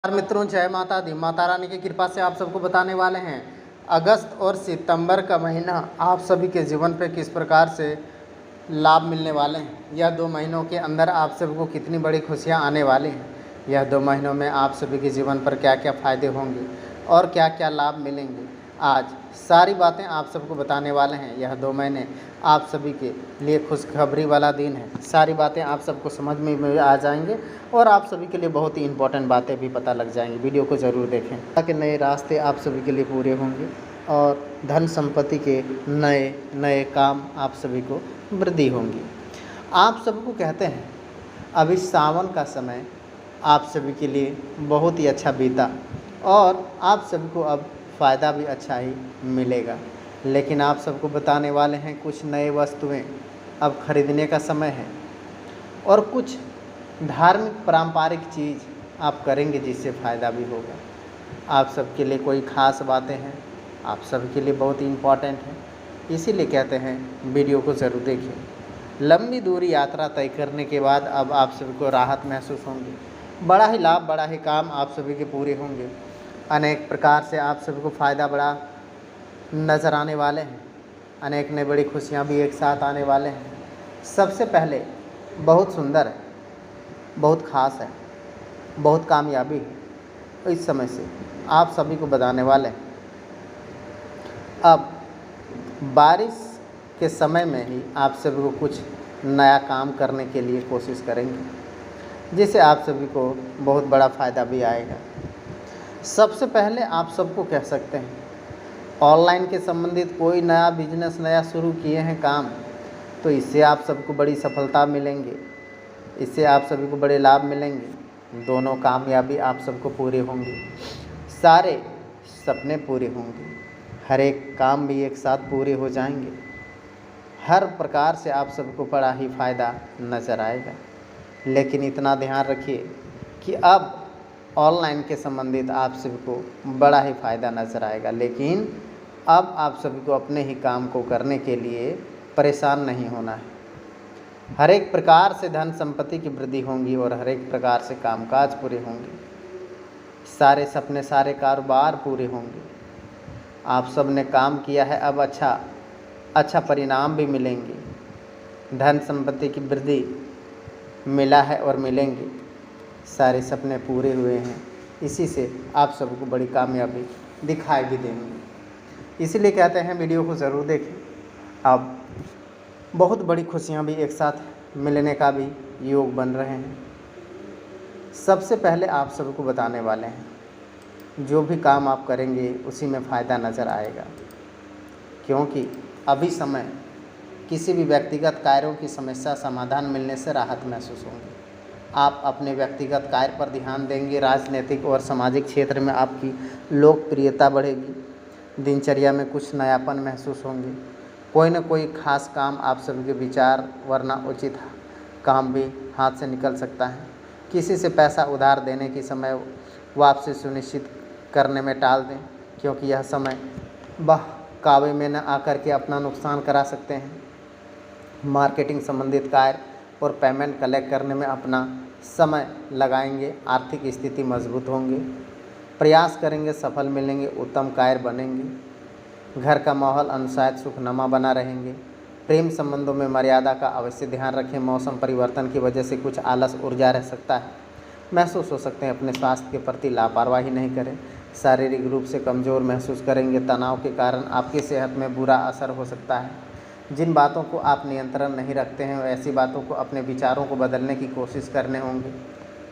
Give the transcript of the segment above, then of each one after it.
और मित्रों, जय माता दी। माता रानी की कृपा से आप सबको बताने वाले हैं अगस्त और सितंबर का महीना आप सभी के जीवन पे किस प्रकार से लाभ मिलने वाले हैं। यह 2 महीनों के अंदर आप सबको कितनी बड़ी खुशियां आने वाली हैं। यह 2 महीनों में आप सभी के जीवन पर क्या क्या फ़ायदे होंगे और क्या क्या लाभ मिलेंगे, आज सारी बातें आप सबको बताने वाले हैं। यह 2 महीने आप सभी के लिए खुशखबरी वाला दिन है। सारी बातें आप सबको समझ में आ जाएंगे और आप सभी के लिए बहुत ही इंपॉर्टेंट बातें भी पता लग जाएंगी। वीडियो को ज़रूर देखें ताकि नए रास्ते आप सभी के लिए पूरे होंगे और धन संपत्ति के नए नए काम आप सभी को वृद्धि होंगी। आप सबको कहते हैं अभी सावन का समय आप सभी के लिए बहुत ही अच्छा बीता और आप सभी को अब फ़ायदा भी अच्छा ही मिलेगा। लेकिन आप सबको बताने वाले हैं कुछ नए वस्तुएं अब खरीदने का समय है और कुछ धार्मिक पारंपरिक चीज़ आप करेंगे जिससे फ़ायदा भी होगा। आप सबके लिए कोई ख़ास बातें हैं, आप सबके लिए बहुत ही इम्पॉर्टेंट है, इसीलिए कहते हैं वीडियो को ज़रूर देखिए। लंबी दूरी यात्रा तय करने के बाद अब आप सभी को राहत महसूस होंगी। बड़ा ही लाभ, बड़ा ही काम आप सभी के पूरे होंगे। अनेक प्रकार से आप सभी को फ़ायदा बड़ा नज़र आने वाले हैं। अनेक नई बड़ी खुशियाँ भी एक साथ आने वाले हैं। सबसे पहले बहुत सुंदर है, बहुत ख़ास है, बहुत कामयाबी है इस समय से आप सभी को बताने वाले हैं। अब बारिश के समय में ही आप सभी को कुछ नया काम करने के लिए कोशिश करेंगे जिससे आप सभी को बहुत बड़ा फ़ायदा भी आएगा। सबसे पहले आप सबको कह सकते हैं ऑनलाइन के संबंधित कोई नया बिजनेस नया शुरू किए हैं काम, तो इससे आप सबको बड़ी सफलता मिलेंगे, इससे आप सभी को बड़े लाभ मिलेंगे। दोनों कामयाबी आप सबको पूरे होंगे, सारे सपने पूरे होंगे, हर एक काम भी एक साथ पूरे हो जाएंगे। हर प्रकार से आप सबको बड़ा ही फ़ायदा नज़र आएगा। लेकिन इतना ध्यान रखिए कि अब ऑनलाइन के संबंधित आप सभी को बड़ा ही फ़ायदा नज़र आएगा, लेकिन अब आप सभी को अपने ही काम को करने के लिए परेशान नहीं होना है। हर एक प्रकार से धन संपत्ति की वृद्धि होंगी और हर एक प्रकार से कामकाज पूरे होंगे, सारे सपने सारे कारोबार पूरे होंगे। आप सब ने काम किया है, अब अच्छा परिणाम भी मिलेंगे। धन संपत्ति की वृद्धि मिला है और मिलेंगे, सारे सपने पूरे हुए हैं, इसी से आप सबको बड़ी कामयाबी दिखाई भी देंगे। इसीलिए कहते हैं वीडियो को ज़रूर देखें। अब बहुत बड़ी खुशियां भी एक साथ मिलने का भी योग बन रहे हैं। सबसे पहले आप सबको बताने वाले हैं जो भी काम आप करेंगे उसी में फ़ायदा नज़र आएगा, क्योंकि अभी समय किसी भी व्यक्तिगत कार्यों की समस्या समाधान मिलने से राहत महसूस होंगी। आप अपने व्यक्तिगत कार्य पर ध्यान देंगे, राजनीतिक और सामाजिक क्षेत्र में आपकी लोकप्रियता बढ़ेगी। दिनचर्या में कुछ नयापन महसूस होंगे। कोई न कोई खास काम आप सभी के विचार वरना उचित काम भी हाथ से निकल सकता है। किसी से पैसा उधार देने की समय वापसी सुनिश्चित करने में टाल दें, क्योंकि यह समय बहकावे में न आकर के अपना नुकसान करा सकते हैं। मार्केटिंग संबंधित कार्य और पेमेंट कलेक्ट करने में अपना समय लगाएंगे, आर्थिक स्थिति मजबूत होंगे, प्रयास करेंगे, सफल मिलेंगे, उत्तम कार्य बनेंगे। घर का माहौल अनुशासित सुखनुमा बना रहेंगे। प्रेम संबंधों में मर्यादा का अवश्य ध्यान रखें। मौसम परिवर्तन की वजह से कुछ आलस ऊर्जा रह सकता है, महसूस हो सकते हैं। अपने स्वास्थ्य के प्रति लापरवाही नहीं करें। शारीरिक रूप से कमज़ोर महसूस करेंगे। तनाव के कारण आपकी सेहत में बुरा असर हो सकता है। जिन बातों को आप नियंत्रण नहीं रखते हैं ऐसी बातों को अपने विचारों को बदलने की कोशिश करने होंगे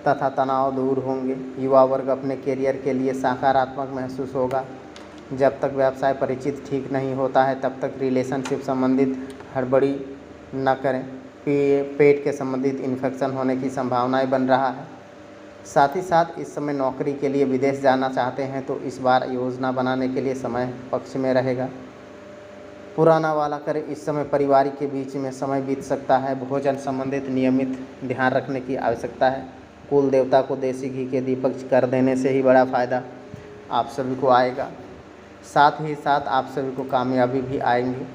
तथा तनाव दूर होंगे। युवा वर्ग अपने करियर के लिए सकारात्मक महसूस होगा। जब तक व्यवसाय परिचित ठीक नहीं होता है तब तक रिलेशनशिप संबंधित हड़बड़ी न करें। पेट के संबंधित इन्फेक्शन होने की संभावनाएं बन रहा है। साथ ही साथ इस समय नौकरी के लिए विदेश जाना चाहते हैं तो इस बार योजना बनाने के लिए समय पक्ष में रहेगा। पुराना वाला करें। इस समय परिवार के बीच में समय बीत सकता है। भोजन संबंधित नियमित ध्यान रखने की आवश्यकता है। कुल देवता को देसी घी के दीपक कर देने से ही बड़ा फ़ायदा आप सभी को आएगा। साथ ही साथ आप सभी को कामयाबी भी आएंगी।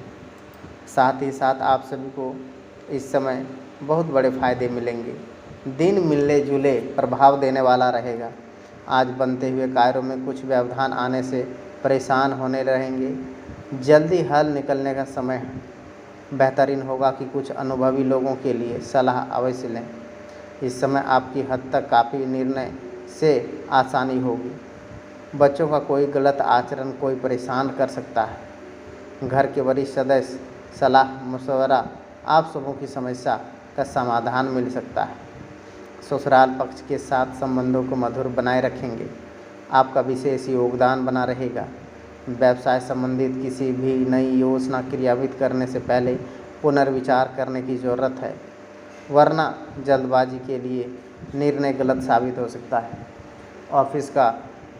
साथ ही साथ आप सभी को इस समय बहुत बड़े फ़ायदे मिलेंगे। दिन मिलने जुले प्रभाव देने वाला रहेगा। आज बनते हुए कार्यों में कुछ व्यवधान आने से परेशान होने रहेंगे। जल्दी हल निकलने का समय है। बेहतरीन होगा कि कुछ अनुभवी लोगों के लिए सलाह अवश्य लें। इस समय आपकी हद तक काफ़ी निर्णय से आसानी होगी। बच्चों का कोई गलत आचरण कोई परेशान कर सकता है। घर के वरिष्ठ सदस्य सलाह मशवरा आप सबों की समस्या का समाधान मिल सकता है। ससुराल पक्ष के साथ संबंधों को मधुर बनाए रखेंगे। आपका विशेष योगदान बना रहेगा। व्यवसाय संबंधित किसी भी नई योजना क्रियान्वित करने से पहले पुनर्विचार करने की ज़रूरत है, वरना जल्दबाजी के लिए निर्णय गलत साबित हो सकता है। ऑफिस का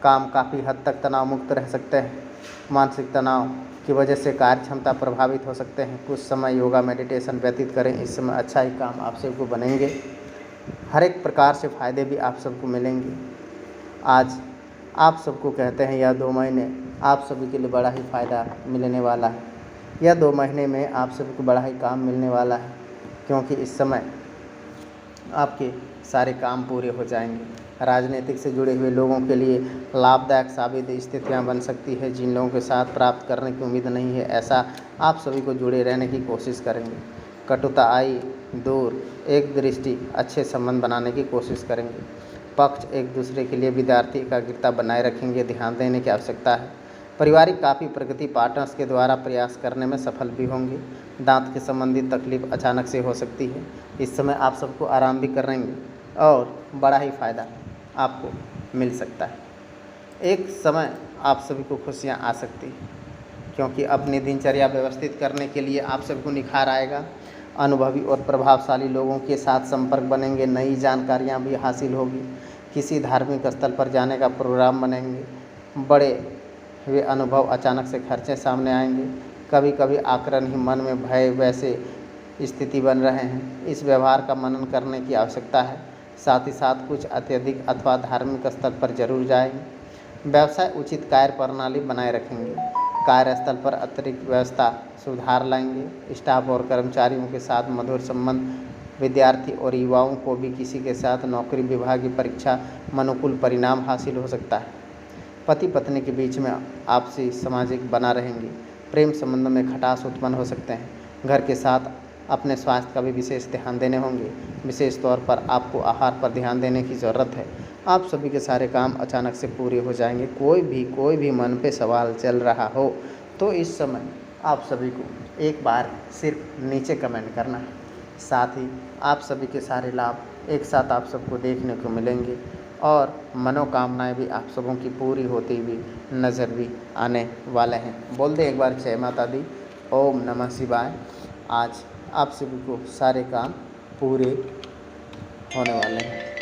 काम काफ़ी हद तक तनाव मुक्त रह सकते हैं। मानसिक तनाव की वजह से कार्य क्षमता प्रभावित हो सकते हैं। कुछ समय योगा मेडिटेशन व्यतीत करें। इस समय अच्छा ही काम आप सबको बनेंगे। हर एक प्रकार से फ़ायदे भी आप सबको मिलेंगे। आज आप सबको कहते हैं यह 2 महीने आप सभी के लिए बड़ा ही फ़ायदा मिलने वाला है। यह 2 महीने में आप सभी को बड़ा ही काम मिलने वाला है, क्योंकि इस समय आपके सारे काम पूरे हो जाएंगे। राजनीतिक से जुड़े हुए लोगों के लिए लाभदायक साबित स्थितियां बन सकती है। जिन लोगों के साथ प्राप्त करने की उम्मीद नहीं है, ऐसा आप सभी को जुड़े रहने की कोशिश करेंगे। कटुता आई दूर, एक दृष्टि अच्छे संबंध बनाने की कोशिश करेंगे। पक्ष एक दूसरे के लिए विद्यार्थी एकाग्रता बनाए रखेंगे, ध्यान देने की आवश्यकता है। पारिवारिक काफ़ी प्रगति पार्टनर्स के द्वारा प्रयास करने में सफल भी होंगे। दांत के संबंधित तकलीफ अचानक से हो सकती है। इस समय आप सबको आराम भी करेंगे और बड़ा ही फ़ायदा आपको मिल सकता है। एक समय आप सभी को खुशियाँ आ सकती है, क्योंकि अपनी दिनचर्या व्यवस्थित करने के लिए आप सबको निखार आएगा। अनुभवी और प्रभावशाली लोगों के साथ संपर्क बनेंगे। नई जानकारियाँ भी हासिल होगी। किसी धार्मिक स्थल पर जाने का प्रोग्राम बनेंगे। बड़े हुए अनुभव अचानक से खर्चे सामने आएंगे। कभी कभी आकरण ही मन में भय वैसे स्थिति बन रहे हैं। इस व्यवहार का मनन करने की आवश्यकता है। साथ ही साथ कुछ अत्यधिक अथवा धार्मिक स्थल पर जरूर जाएंगे। व्यवसाय उचित कार्य प्रणाली बनाए रखेंगे। कार्यस्थल पर अतिरिक्त व्यवस्था सुधार लाएंगे। स्टाफ और कर्मचारियों के साथ मधुर संबंध। विद्यार्थी और युवाओं को भी किसी के साथ नौकरी विभाग की परीक्षा में अनुकूल परिणाम हासिल हो सकता है। पति पत्नी के बीच में आपसी सामाजिक बना रहेंगे। प्रेम संबंध में खटास उत्पन्न हो सकते हैं। घर के साथ अपने स्वास्थ्य का भी विशेष ध्यान देने होंगे। विशेष तौर पर आपको आहार पर ध्यान देने की ज़रूरत है। आप सभी के सारे काम अचानक से पूरे हो जाएंगे। कोई भी मन पे सवाल चल रहा हो तो इस समय आप सभी को एक बार सिर्फ नीचे कमेंट करना है। साथ ही आप सभी के सारे लाभ एक साथ आप सबको देखने को मिलेंगे और मनोकामनाएं भी आप सबों की पूरी होती हुई नज़र भी आने वाले हैं। बोल दे एक बार जय माता दी, ओम नमः शिवाय। आज आप सभी को सारे काम पूरे होने वाले हैं।